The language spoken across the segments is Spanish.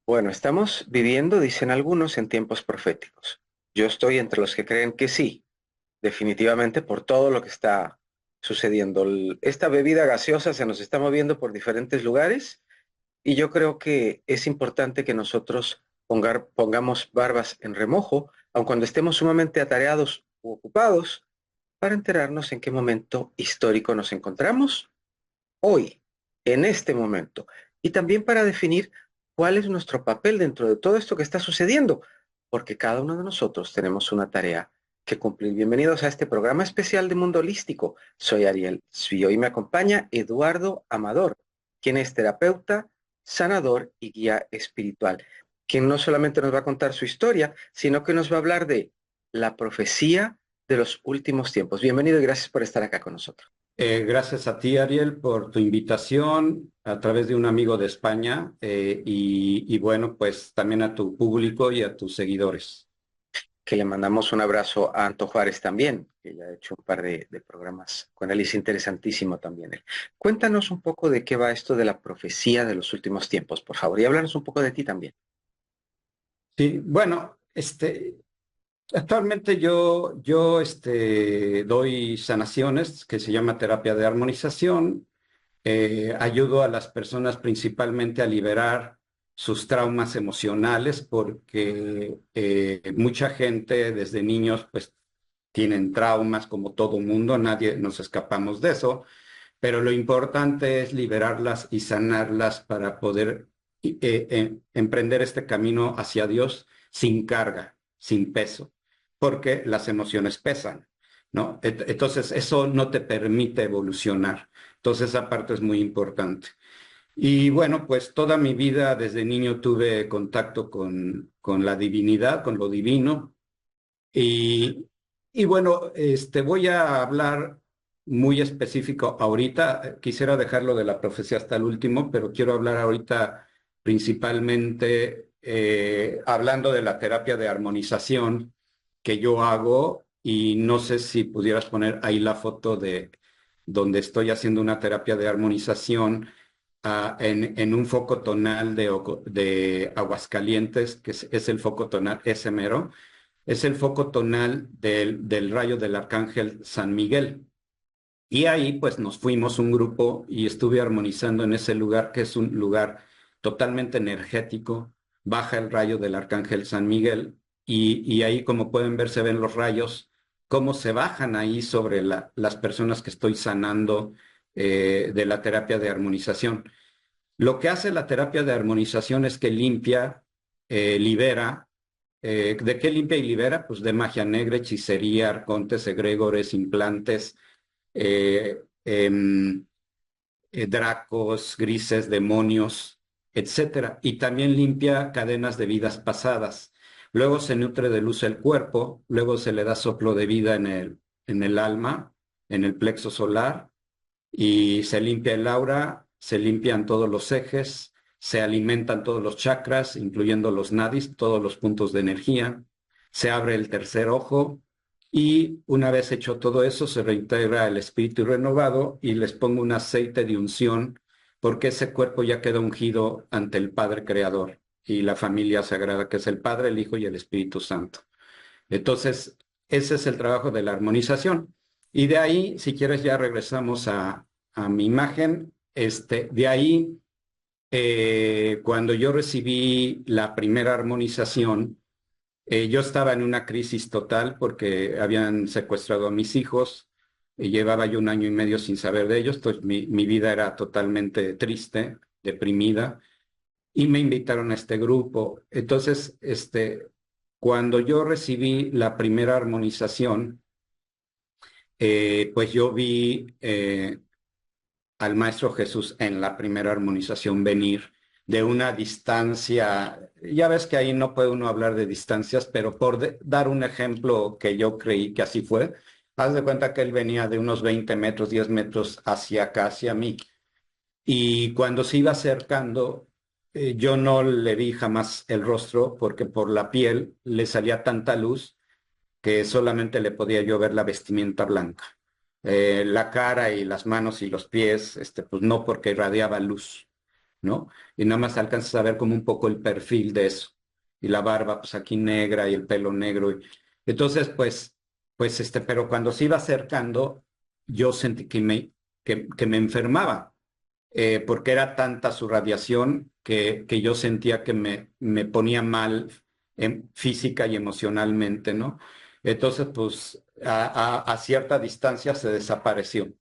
Bueno, estamos viviendo, dicen algunos, en tiempos proféticos. Yo estoy entre los que creen que sí, definitivamente por todo lo que está sucediendo. Esta bebida gaseosa se nos está moviendo por diferentes lugares y yo creo que es importante que nosotros pongamos barbas en remojo, aun cuando estemos sumamente atareados u ocupados, para enterarnos en qué momento histórico nos encontramos hoy, en este momento, y también para definir cuál es nuestro papel dentro de todo esto que está sucediendo, porque cada uno de nosotros tenemos una tarea que cumplir. Bienvenidos a este programa especial de Mundo Holístico. Soy Ariel y hoy me acompaña Eduardo Amador, quien es terapeuta, sanador y guía espiritual, quien no solamente nos va a contar su historia, sino que nos va a hablar de la profecía de los últimos tiempos. Bienvenido y gracias por estar acá con nosotros. Gracias a ti, Ariel, por tu invitación a través de un amigo de España y bueno, pues también a tu público y a tus seguidores. Que le mandamos un abrazo a Anto Juárez también, que ya ha hecho un par de programas con él y es interesantísimo también él. Cuéntanos un poco de qué va esto de la profecía de los últimos tiempos, por favor, y háblanos un poco de ti también. Sí, bueno, actualmente yo doy sanaciones que se llama terapia de armonización. Ayudo a las personas principalmente a liberar sus traumas emocionales porque mucha gente desde niños pues tienen traumas como todo mundo, nadie nos escapamos de eso, pero lo importante es liberarlas y sanarlas para poder emprender este camino hacia Dios sin carga, sin peso, porque las emociones pesan, ¿no? Entonces, eso no te permite evolucionar. Entonces, esa parte es muy importante. Y bueno, pues toda mi vida desde niño tuve contacto con la divinidad, con lo divino, y, y bueno, voy a hablar muy específico ahorita. Quisiera dejarlo de la profecía hasta el último, pero quiero hablar ahorita principalmente hablando de la terapia de armonización que yo hago y no sé si pudieras poner ahí la foto de donde estoy haciendo una terapia de armonización en un foco tonal de Aguascalientes, que es el foco tonal ese mero. Es el foco tonal del rayo del arcángel San Miguel. Y ahí pues nos fuimos un grupo y estuve armonizando en ese lugar, que es un lugar totalmente energético. Baja el rayo del arcángel San Miguel y ahí como pueden ver se ven los rayos, cómo se bajan ahí sobre las personas que estoy sanando de la terapia de armonización. Lo que hace la terapia de armonización es que limpia, libera. ¿De qué limpia y libera? Pues de magia negra, hechicería, arcontes, egregores, implantes, eh, em, dracos, grises, demonios, etcétera. Y también limpia cadenas de vidas pasadas. Luego se nutre de luz el cuerpo, luego se le da soplo de vida en el alma, en el plexo solar y se limpia el aura, se limpian todos los ejes, se alimentan todos los chakras, incluyendo los nadis, todos los puntos de energía, se abre el tercer ojo y una vez hecho todo eso se reintegra el espíritu renovado y les pongo un aceite de unción porque ese cuerpo ya queda ungido ante el Padre Creador y la familia sagrada que es el Padre, el Hijo y el Espíritu Santo. Entonces, ese es el trabajo de la armonización. Y de ahí, si quieres, ya regresamos a mi imagen. De ahí, cuando yo recibí la primera armonización, yo estaba en una crisis total porque habían secuestrado a mis hijos y llevaba yo un año y medio sin saber de ellos. Entonces, mi vida era totalmente triste, deprimida y me invitaron a este grupo. Entonces, cuando yo recibí la primera armonización, pues yo vi al Maestro Jesús en la primera armonización venir de una distancia. Ya ves que ahí no puede uno hablar de distancias, pero por dar un ejemplo que yo creí que así fue, haz de cuenta que él venía de unos 20 metros, 10 metros hacia acá, hacia mí. Y cuando se iba acercando, yo no le vi jamás el rostro porque por la piel le salía tanta luz que solamente le podía yo ver la vestimenta blanca. La cara y las manos y los pies, pues no porque irradiaba luz. ¿no? Y nada más alcanzas a ver como un poco el perfil de eso. Y la barba, pues aquí negra y el pelo negro. Entonces, pero cuando se iba acercando, yo sentí que me enfermaba, porque era tanta su radiación que yo sentía que me ponía mal física y emocionalmente, ¿no? Entonces, pues a cierta distancia se desapareció.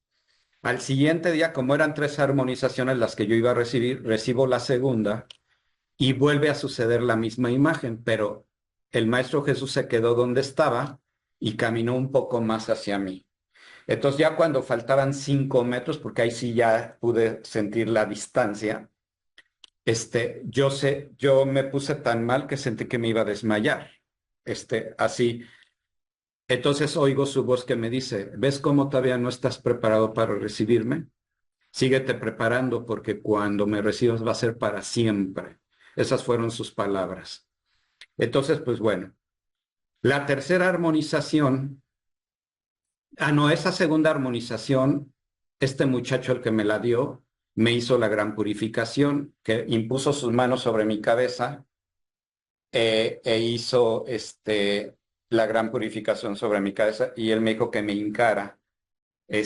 Al siguiente día, como eran 3 armonizaciones las que yo iba a recibir, recibo la segunda y vuelve a suceder la misma imagen, pero el Maestro Jesús se quedó donde estaba y caminó un poco más hacia mí. Entonces ya cuando faltaban 5 metros, porque ahí sí ya pude sentir la distancia, yo me puse tan mal que sentí que me iba a desmayar. Así. Entonces oigo su voz que me dice, ¿ves cómo todavía no estás preparado para recibirme? Síguete preparando porque cuando me recibas va a ser para siempre. Esas fueron sus palabras. Entonces, pues bueno, la tercera armonización, no, esa segunda armonización, este muchacho el que me la dio, me hizo la gran purificación, que impuso sus manos sobre mi cabeza e hizo la gran purificación sobre mi cabeza y él me dijo que me hincara. Y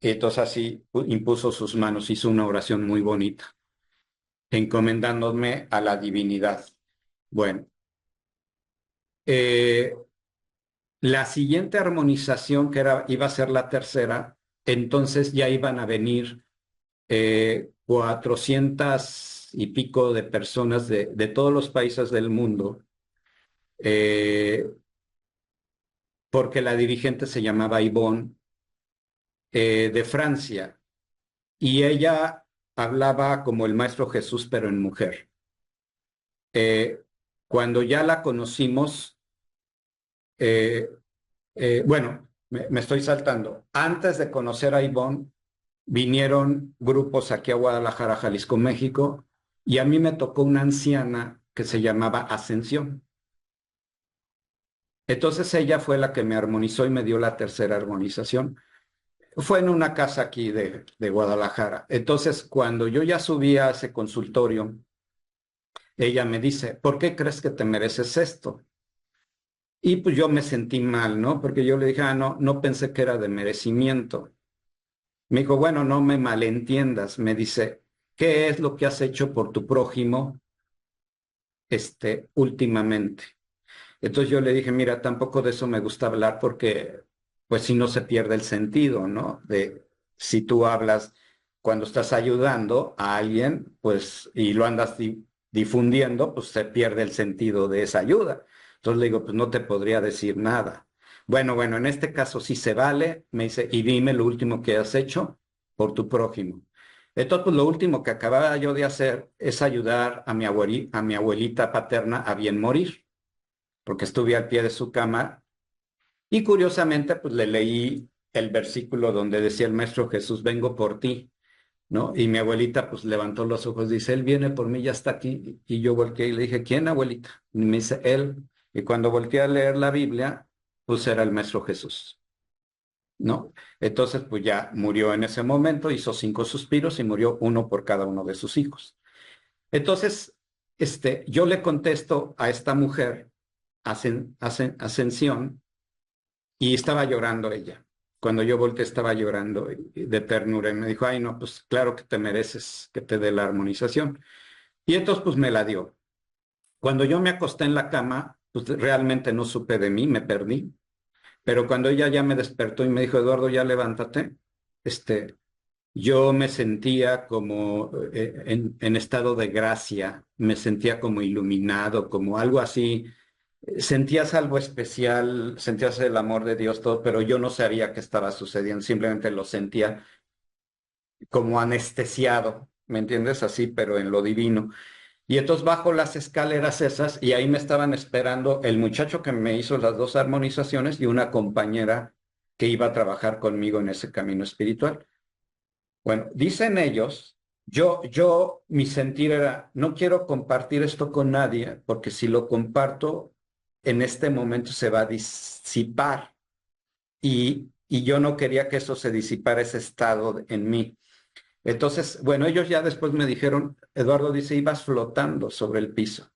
entonces así impuso sus manos, hizo una oración muy bonita, encomendándome a la divinidad. Bueno, eh, la siguiente armonización, iba a ser la tercera, entonces ya iban a venir 400 y pico de personas de todos los países del mundo, eh, porque la dirigente se llamaba Yvonne, de Francia, y ella hablaba como el Maestro Jesús, pero en mujer. Eh, Cuando ya la conocimos, eh, bueno, me estoy saltando. Antes de conocer a Ivonne, vinieron grupos aquí a Guadalajara, Jalisco, México, y a mí me tocó una anciana que se llamaba Ascensión. Entonces ella fue la que me armonizó y me dio la tercera armonización. Fue en una casa aquí de Guadalajara. Entonces, cuando yo ya subí a ese consultorio, ella me dice, ¿por qué crees que te mereces esto? Y pues yo me sentí mal, ¿no? Porque yo le dije, no, no pensé que era de merecimiento. Me dijo, bueno, no me malentiendas. Me dice, ¿qué es lo que has hecho por tu prójimo, últimamente? Entonces yo le dije, mira, tampoco de eso me gusta hablar porque, pues si no se pierde el sentido, ¿no? De si tú hablas cuando estás ayudando a alguien, pues, y lo andas difundiendo, pues se pierde el sentido de esa ayuda. Entonces le digo, pues no te podría decir nada. Bueno, en este caso sí se vale, me dice, y dime lo último que has hecho por tu prójimo. Entonces, pues lo último que acababa yo de hacer es ayudar a mi abuelita paterna a bien morir porque estuve al pie de su cama y curiosamente pues le leí el versículo donde decía el Maestro Jesús, vengo por ti, ¿no? Y mi abuelita pues levantó los ojos, dice, él viene por mí, ya está aquí. Y yo volteé y le dije, ¿quién, abuelita? Y me dice, él. Y cuando volteé a leer la Biblia, pues era el Maestro Jesús, ¿no? Entonces pues ya murió en ese momento, hizo 5 suspiros y murió uno por cada uno de sus hijos. Entonces, yo le contesto a esta mujer, Ascensión, y estaba llorando ella. Cuando yo volteé estaba llorando de ternura y me dijo, ay no, pues claro que te mereces que te dé la armonización. Y entonces pues me la dio. Cuando yo me acosté en la cama, pues realmente no supe de mí, me perdí. Pero cuando ella ya me despertó y me dijo, Eduardo, ya levántate, yo me sentía como en estado de gracia, me sentía como iluminado, como algo así. Sentías algo especial, sentías el amor de Dios, todo, pero yo no sabía qué estaba sucediendo, simplemente lo sentía como anestesiado, ¿me entiendes? Así, pero en lo divino. Y entonces bajo las escaleras esas y ahí me estaban esperando el muchacho que me hizo las 2 armonizaciones y una compañera que iba a trabajar conmigo en ese camino espiritual. Bueno, dicen ellos, mi sentir era, no quiero compartir esto con nadie, porque si lo comparto, en este momento se va a disipar y yo no quería que eso se disipara, ese estado en mí. Entonces, bueno, ellos ya después me dijeron, Eduardo dice, ibas flotando sobre el piso,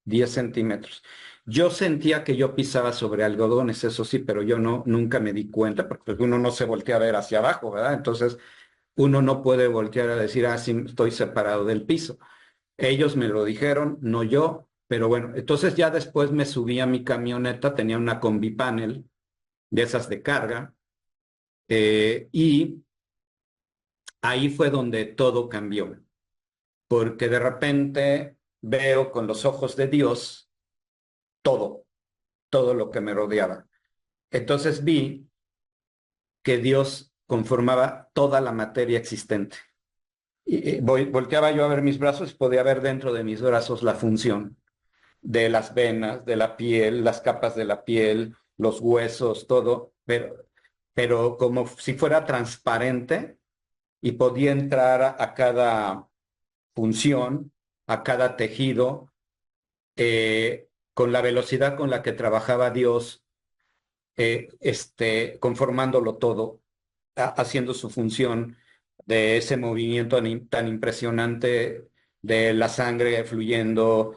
10 centímetros. Yo sentía que yo pisaba sobre algodones, eso sí, pero yo no, nunca me di cuenta, porque pues, uno no se voltea a ver hacia abajo, ¿verdad? Entonces, uno no puede voltear a decir, ah, sí, estoy separado del piso. Ellos me lo dijeron, no yo, pero bueno, entonces ya después me subí a mi camioneta, tenía una combi panel de esas de carga, y ahí fue donde todo cambió, porque de repente veo con los ojos de Dios todo, todo lo que me rodeaba. Entonces vi que Dios conformaba toda la materia existente. Y volteaba yo a ver mis brazos y podía ver dentro de mis brazos la función de las venas, de la piel, las capas de la piel, los huesos, todo, pero como si fuera transparente y podía entrar a cada función, a cada tejido, con la velocidad con la que trabajaba Dios, conformándolo todo, haciendo su función de ese movimiento tan impresionante de la sangre fluyendo,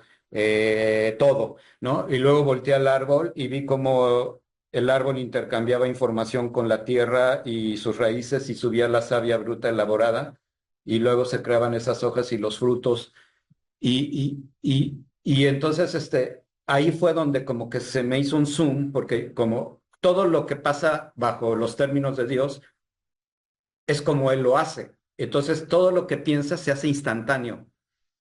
todo, ¿no? Y luego volteé al árbol y vi cómo el árbol intercambiaba información con la tierra y sus raíces y subía la savia bruta elaborada y luego se creaban esas hojas y los frutos y entonces ahí fue donde como que se me hizo un zoom, porque como todo lo que pasa bajo los términos de Dios es como Él lo hace. Entonces todo lo que piensa se hace instantáneo.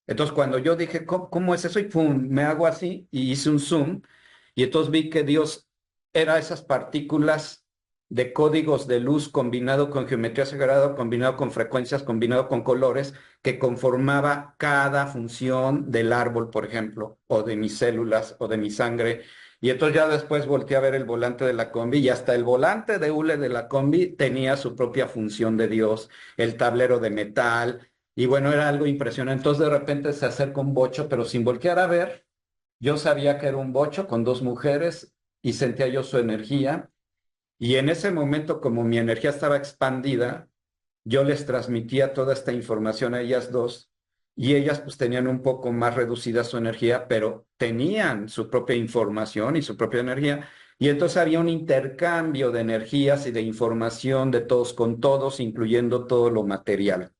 Entonces cuando yo dije, ¿cómo es eso? Y pum, me hago así y hice un zoom y entonces vi que Dios era esas partículas de códigos de luz combinado con geometría sagrada, combinado con frecuencias, combinado con colores, que conformaba cada función del árbol, por ejemplo, o de mis células, o de mi sangre. Y entonces ya después volteé a ver el volante de la combi y hasta el volante de hule de la combi tenía su propia función de Dios, el tablero de metal. Y bueno, era algo impresionante. Entonces de repente se acerca un bocho, pero sin voltear a ver, yo sabía que era un bocho con dos mujeres y sentía yo su energía. Y en ese momento, como mi energía estaba expandida, yo les transmitía toda esta información a ellas dos y ellas pues tenían un poco más reducida su energía, pero tenían su propia información y su propia energía. Y entonces había un intercambio de energías y de información de todos con todos, incluyendo todo lo material.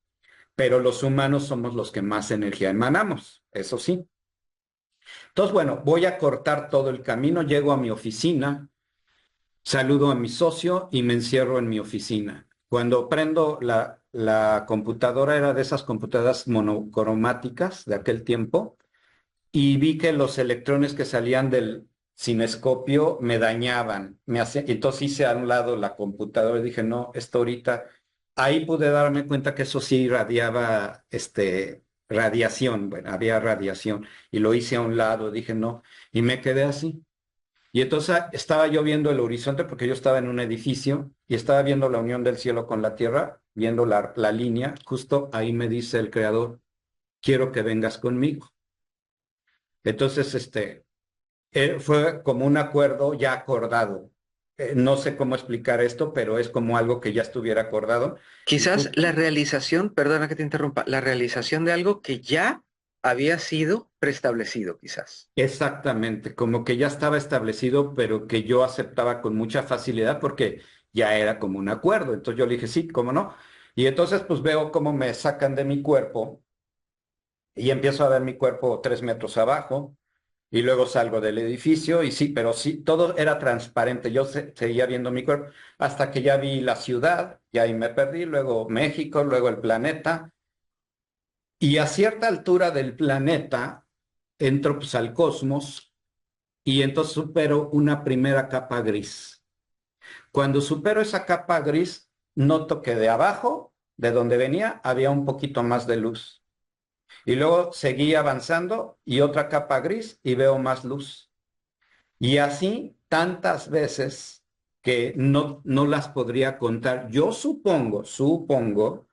Pero los humanos somos los que más energía emanamos, eso sí. Entonces, bueno, voy a cortar todo el camino, llego a mi oficina. Saludo a mi socio y me encierro en mi oficina. Cuando prendo la computadora, era de esas computadoras monocromáticas de aquel tiempo, y vi que los electrones que salían del cinescopio me dañaban. Entonces hice a un lado la computadora y dije, no, esto ahorita, ahí pude darme cuenta que eso sí irradiaba radiación, bueno, había radiación, y lo hice a un lado, dije, no, y me quedé así. Y entonces estaba yo viendo el horizonte porque yo estaba en un edificio y estaba viendo la unión del cielo con la tierra, viendo la línea. Justo ahí me dice el creador, quiero que vengas conmigo. Entonces, fue como un acuerdo ya acordado. No sé cómo explicar esto, pero es como algo que ya estuviera acordado. Y Quizás justo la realización, perdona que te interrumpa, la realización de algo que ya había sido preestablecido, quizás. exactamente, como que ya estaba establecido, pero que yo aceptaba con mucha facilidad porque ya era como un acuerdo. Entonces yo le dije, sí, cómo no. Y entonces pues veo cómo me sacan de mi cuerpo y empiezo a ver mi cuerpo 3 metros abajo y luego salgo del edificio y sí, pero sí, todo era transparente. Yo seguía viendo mi cuerpo hasta que ya vi la ciudad y ahí me perdí, luego México, luego el planeta. Y a cierta altura del planeta entro pues al cosmos y entonces supero una primera capa gris. Cuando supero esa capa gris, noto que de abajo, de donde venía, había un poquito más de luz. Y luego seguí avanzando y otra capa gris y veo más luz. Y así tantas veces que no las podría contar. Yo supongo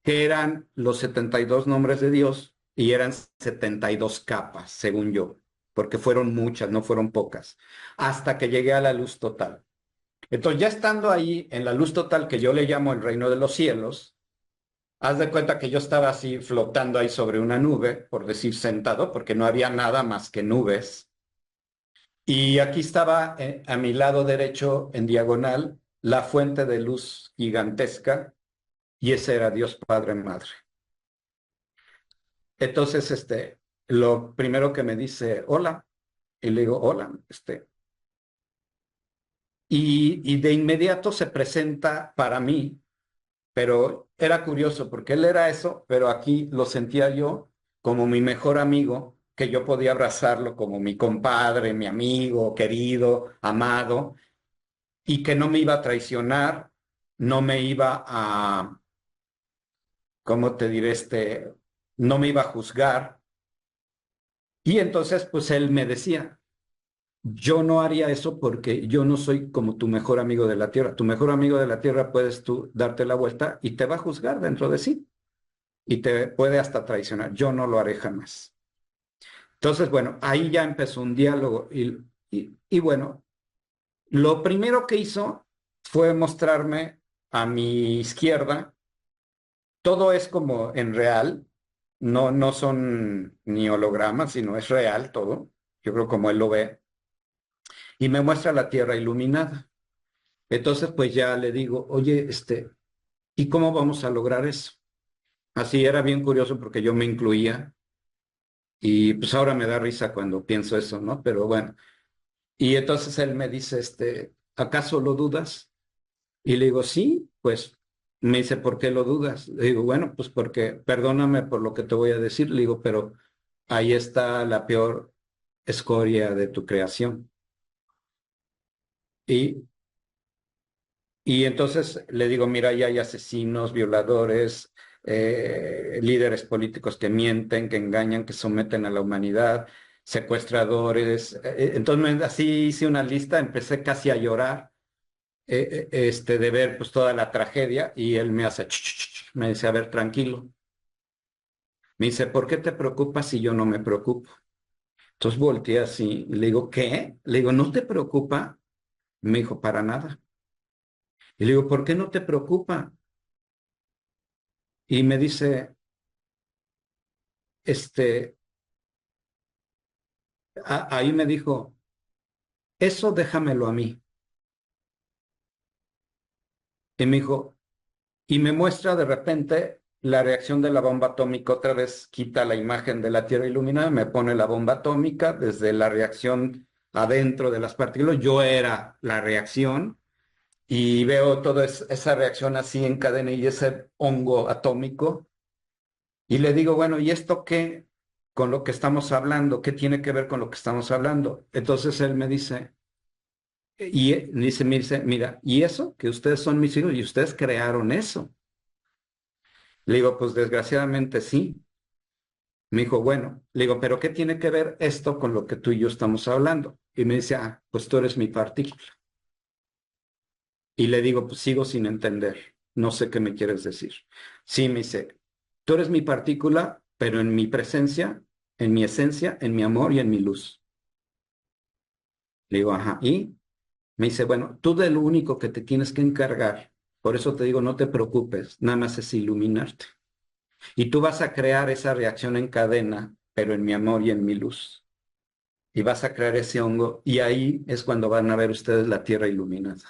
que eran los 72 nombres de Dios y eran 72 capas, según yo, porque fueron muchas, no fueron pocas, hasta que llegué a la luz total. Entonces, ya estando ahí en la luz total que yo le llamo el reino de los cielos, haz de cuenta que yo estaba así flotando ahí sobre una nube, por decir sentado, porque no había nada más que nubes. Y aquí estaba a mi lado derecho, en diagonal, la fuente de luz gigantesca, y ese era Dios Padre Madre. Entonces, lo primero que me dice, hola, y le digo, hola, y de inmediato se presenta para mí, pero era curioso porque él era eso, pero aquí lo sentía yo como mi mejor amigo, que yo podía abrazarlo como mi compadre, mi amigo, querido, amado, y que no me iba a traicionar, no me iba a, ¿cómo te diré? No me iba a juzgar. Y entonces, pues él me decía, yo no haría eso porque yo no soy como tu mejor amigo de la tierra. Tu mejor amigo de la tierra puedes tú darte la vuelta y te va a juzgar dentro de sí y te puede hasta traicionar. Yo no lo haré jamás. Entonces, bueno, ahí ya empezó un diálogo y bueno, lo primero que hizo fue mostrarme a mi izquierda. Todo es como en real, no son ni hologramas, sino es real todo. Yo creo como él lo ve. Y me muestra la tierra iluminada. Entonces, pues ya le digo, oye, ¿y cómo vamos a lograr eso? Así era bien curioso porque yo me incluía y pues ahora me da risa cuando pienso eso, ¿no? Pero bueno, y entonces él me dice, ¿acaso lo dudas? Y le digo, sí, pues me dice, ¿por qué lo dudas? Le digo, bueno, pues porque, perdóname por lo que te voy a decir, le digo, pero ahí está la peor escoria de tu creación. Y, y entonces le digo, mira, ya hay asesinos, violadores, líderes políticos que mienten, que engañan, que someten a la humanidad, secuestradores. Entonces así hice una lista, empecé casi a llorar de ver pues toda la tragedia y él me hace, me dice, a ver, tranquilo. Me dice, ¿por qué te preocupas si yo no me preocupo? Entonces volteé así, y le digo, ¿qué? Le digo, ¿no te preocupa? Me dijo, para nada. Y le digo, ¿por qué no te preocupa? Y me dice, este, ahí me dijo, eso déjamelo a mí. Y me dijo, y me muestra de repente la reacción de la bomba atómica, otra vez quita la imagen de la Tierra iluminada, me pone la bomba atómica desde la reacción adentro de las partículas, yo era la reacción y veo toda esa reacción así en cadena y ese hongo atómico y le digo, bueno, ¿y esto qué con lo que estamos hablando? ¿Qué tiene que ver con lo que estamos hablando? Entonces él me dice, me dice, mira, ¿y eso? Que ustedes son mis hijos y ustedes crearon eso. Le digo, pues desgraciadamente sí. Me dijo, bueno, le digo, pero ¿qué tiene que ver esto con lo que tú y yo estamos hablando? Y me dice, pues tú eres mi partícula. Y le digo, pues sigo sin entender, no sé qué me quieres decir. Sí, me dice, tú eres mi partícula, pero en mi presencia, en mi esencia, en mi amor y en mi luz. Le digo, ajá, y me dice, bueno, tú de lo único que te tienes que encargar, por eso te digo, no te preocupes, nada más es iluminarte. Y tú vas a crear esa reacción en cadena, pero en mi amor y en mi luz. Y vas a crear ese hongo, y ahí es cuando van a ver ustedes la tierra iluminada.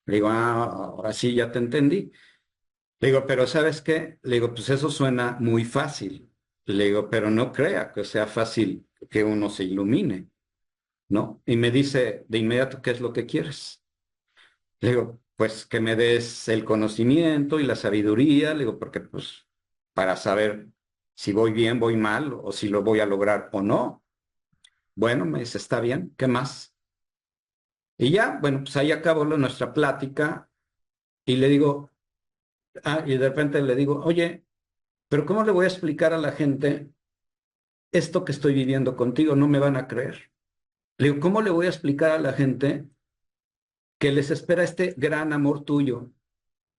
Le digo, ahora sí ya te entendí. Le digo, pero ¿sabes qué? Le digo, pues eso suena muy fácil. Le digo, pero no crea que sea fácil que uno se ilumine, ¿no? Y me dice de inmediato, ¿qué es lo que quieres? Le digo, pues que me des el conocimiento y la sabiduría. Le digo, porque pues para saber si voy bien, voy mal, o si lo voy a lograr o no. Bueno, me dice, está bien, ¿qué más? Y ya, bueno, pues ahí acabó nuestra plática y le digo, y de repente le digo, oye, pero ¿cómo le voy a explicar a la gente esto que estoy viviendo contigo? No me van a creer. Le digo, ¿cómo le voy a explicar a la gente que les espera este gran amor tuyo?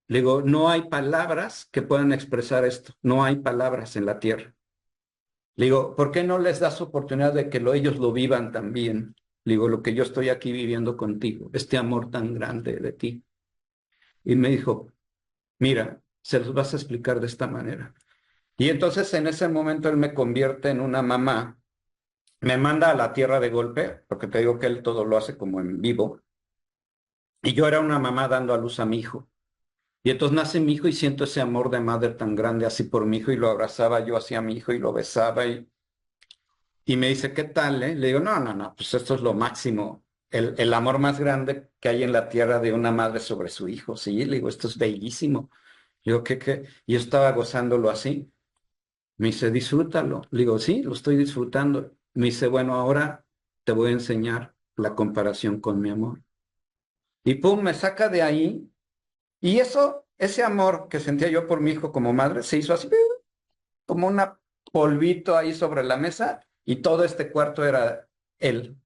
Le digo, no hay palabras que puedan expresar esto, no hay palabras en la tierra. Le digo, ¿por qué no les das oportunidad de que ellos lo vivan también? Le digo, lo que yo estoy aquí viviendo contigo, este amor tan grande de ti. Y me dijo, mira, se los vas a explicar de esta manera. Y entonces en ese momento él me convierte en una mamá, me manda a la tierra de golpe, porque te digo que él todo lo hace como en vivo, y yo era una mamá dando a luz a mi hijo. Y entonces nace mi hijo y siento ese amor de madre tan grande así por mi hijo y lo abrazaba yo hacia mi hijo y lo besaba y me dice, ¿qué tal, eh? Le digo, no, no, no, pues esto es lo máximo, el amor más grande que hay en la tierra de una madre sobre su hijo, sí, le digo, esto es bellísimo. Le digo, ¿qué? Y yo estaba gozándolo así. Me dice, disfrútalo. Le digo, sí, lo estoy disfrutando. Me dice, bueno, ahora te voy a enseñar la comparación con mi amor. Y pum, me saca de ahí. Y eso, ese amor que sentía yo por mi hijo como madre, se hizo así, como un polvito ahí sobre la mesa y todo este cuarto era él.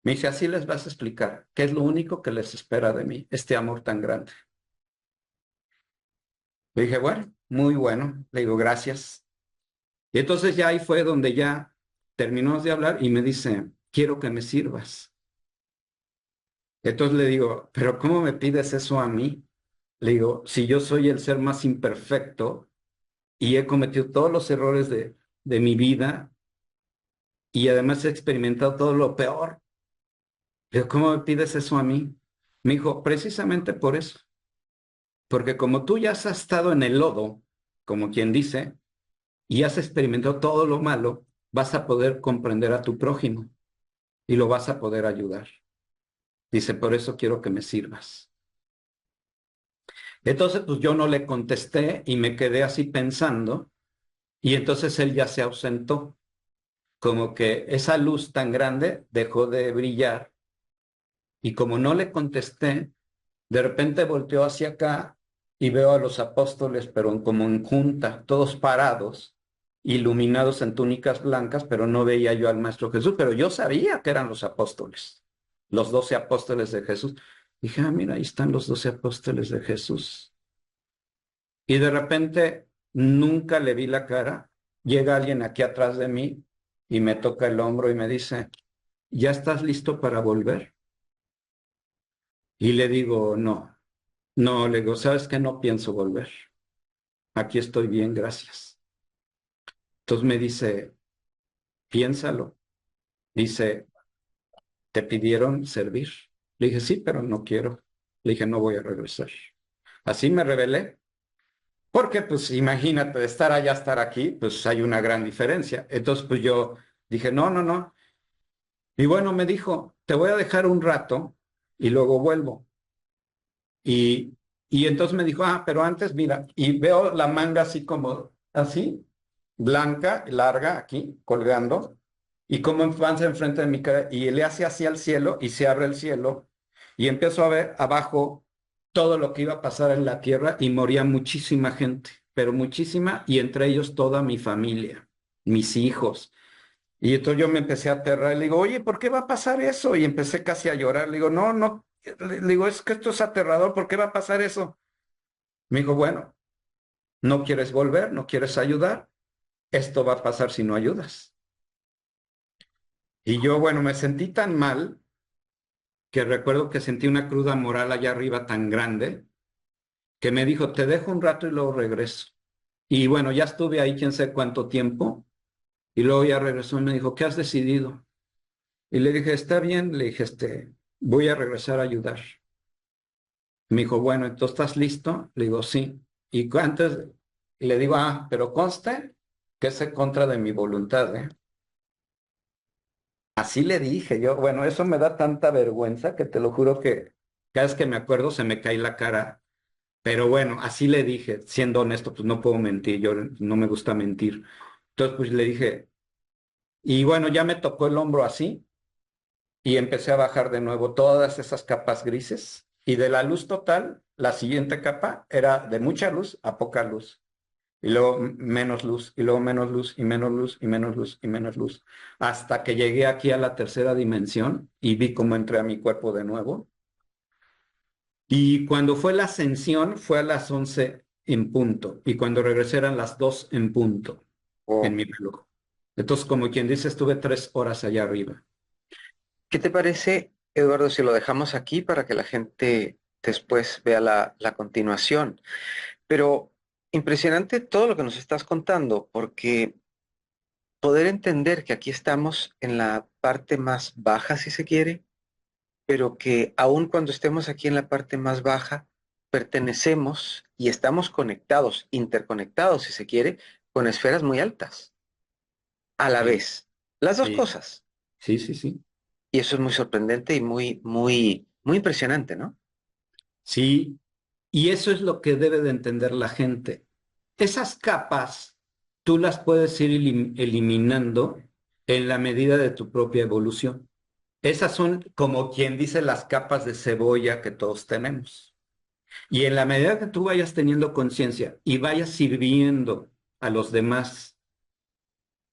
Me dice, así les vas a explicar qué es lo único que les espera de mí, este amor tan grande. Le dije, bueno, muy bueno. Le digo, gracias. Y entonces ya ahí fue donde ya terminamos de hablar y me dice, quiero que me sirvas. Entonces le digo, pero ¿cómo me pides eso a mí? Le digo, si yo soy el ser más imperfecto y he cometido todos los errores de mi vida y además he experimentado todo lo peor. Le digo, ¿cómo me pides eso a mí? Me dijo, precisamente por eso, porque como tú ya has estado en el lodo, como quien dice, y has experimentado todo lo malo, vas a poder comprender a tu prójimo y lo vas a poder ayudar. Dice, por eso quiero que me sirvas. Entonces, pues yo no le contesté y me quedé así pensando y entonces él ya se ausentó, como que esa luz tan grande dejó de brillar y como no le contesté, de repente volteó hacia acá y veo a los apóstoles, pero como en junta, todos parados, iluminados en túnicas blancas, pero no veía yo al Maestro Jesús, pero yo sabía que eran los apóstoles, los 12 apóstoles de Jesús. Dije, ah, mira, ahí están los 12 apóstoles de Jesús. Y de repente nunca le vi la cara. Llega alguien aquí atrás de mí y me toca el hombro y me dice, ¿ya estás listo para volver? Y le digo, no, no, le digo, ¿sabes qué? No pienso volver. Aquí estoy bien, gracias. Entonces me dice, piénsalo. Dice, ¿te pidieron servir? Le dije, sí, pero no quiero. Le dije, no voy a regresar. Así me rebelé. Porque, pues, imagínate, de estar allá a estar aquí, pues hay una gran diferencia. Entonces, pues yo dije, no, no, no. Y bueno, me dijo, te voy a dejar un rato y luego vuelvo. Y, y entonces me dijo, ah, pero antes, mira, y veo la manga así como, así, blanca, larga, aquí, colgando, y como avanza enfrente de mi cara, y le hace así al cielo, y se abre el cielo, y empiezo a ver abajo todo lo que iba a pasar en la tierra, y moría muchísima gente, pero muchísima, y entre ellos toda mi familia, mis hijos. Y entonces yo me empecé a aterrar, le digo, oye, ¿por qué va a pasar eso? Y empecé casi a llorar, le digo, no, no, le digo, es que esto es aterrador, ¿por qué va a pasar eso? Me dijo, bueno, no quieres volver, no quieres ayudar, esto va a pasar si no ayudas. Y yo, bueno, me sentí tan mal que recuerdo que sentí una cruda moral allá arriba tan grande que me dijo, te dejo un rato y luego regreso. Y bueno, ya estuve ahí quién sé cuánto tiempo y luego ya regresó y me dijo, ¿qué has decidido? Y le dije, está bien, le dije, voy a regresar a ayudar. Me dijo, bueno, ¿entonces estás listo? Le digo, sí. Y antes le digo, ah, pero conste que es en contra de mi voluntad, ¿eh? Así le dije yo, bueno, eso me da tanta vergüenza que te lo juro que cada vez que me acuerdo se me cae la cara. Pero bueno, así le dije, siendo honesto, pues no puedo mentir, yo no me gusta mentir. Entonces, pues le dije, y bueno, ya me tocó el hombro así y empecé a bajar de nuevo todas esas capas grises. Y de la luz total, la siguiente capa era de mucha luz a poca luz. Y luego menos luz, y luego menos luz, y menos luz, y menos luz, y menos luz. Hasta que llegué aquí a la tercera dimensión y vi cómo entré a mi cuerpo de nuevo. Y cuando fue la ascensión, fue a las 11 en punto. Y cuando regresé eran las 2 en punto en Oh. mi reloj. Entonces, como quien dice, estuve 3 horas allá arriba. ¿Qué te parece, Eduardo, si lo dejamos aquí para que la gente después vea la continuación? Pero Impresionante todo lo que nos estás contando, porque poder entender que aquí estamos en la parte más baja, si se quiere, pero que aun cuando estemos aquí en la parte más baja, pertenecemos y estamos conectados, interconectados, si se quiere, con esferas muy altas, a la Sí, vez. Las dos sí, cosas. sí, sí, sí. Y eso es muy sorprendente y muy impresionante, ¿no? Sí, y eso es lo que debe de entender la gente. Esas capas tú las puedes ir eliminando en la medida de tu propia evolución. Esas son como quien dice las capas de cebolla que todos tenemos. Y en la medida que tú vayas teniendo conciencia y vayas sirviendo a los demás,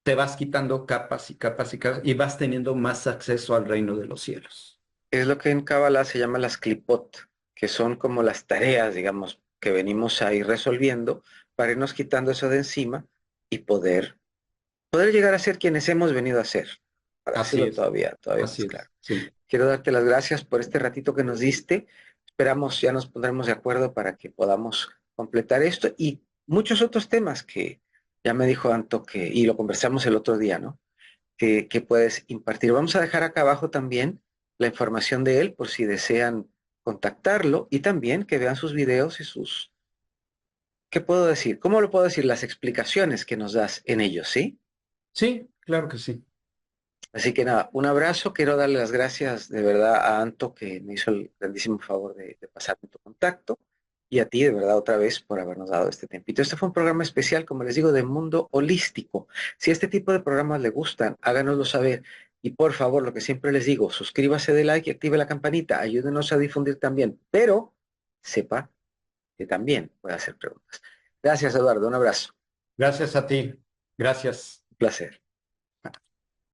te vas quitando capas y capas y capas y vas teniendo más acceso al reino de los cielos. Es lo que en Kabbalah se llama las klipot, que son como las tareas, digamos, que venimos a ir resolviendo para irnos quitando eso de encima y poder llegar a ser quienes hemos venido a ser, para Así decirlo es, todavía así más claro. es, sí. Quiero darte las gracias por este ratito que nos diste. Esperamos, ya nos pondremos de acuerdo para que podamos completar esto y muchos otros temas que ya me dijo Anto que, y lo conversamos el otro día, ¿no? Que puedes impartir. Vamos a dejar acá abajo también la información de él por si desean contactarlo y también que vean sus videos y sus, ¿qué puedo decir? ¿Cómo lo puedo decir? Las explicaciones que nos das en ellos, ¿sí? Sí, claro que sí. Así que nada, un abrazo. Quiero darle las gracias de verdad a Anto que me hizo el grandísimo favor de pasarme tu contacto y a ti de verdad otra vez por habernos dado este tempito. Este fue un programa especial, como les digo, de mundo holístico. Si este tipo de programas le gustan, háganoslo saber. Y por favor, lo que siempre les digo, suscríbase de like y active la campanita. Ayúdenos a difundir también, pero sepa que también puede hacer preguntas. Gracias, Eduardo. Un abrazo. Gracias a ti. Gracias. Un placer.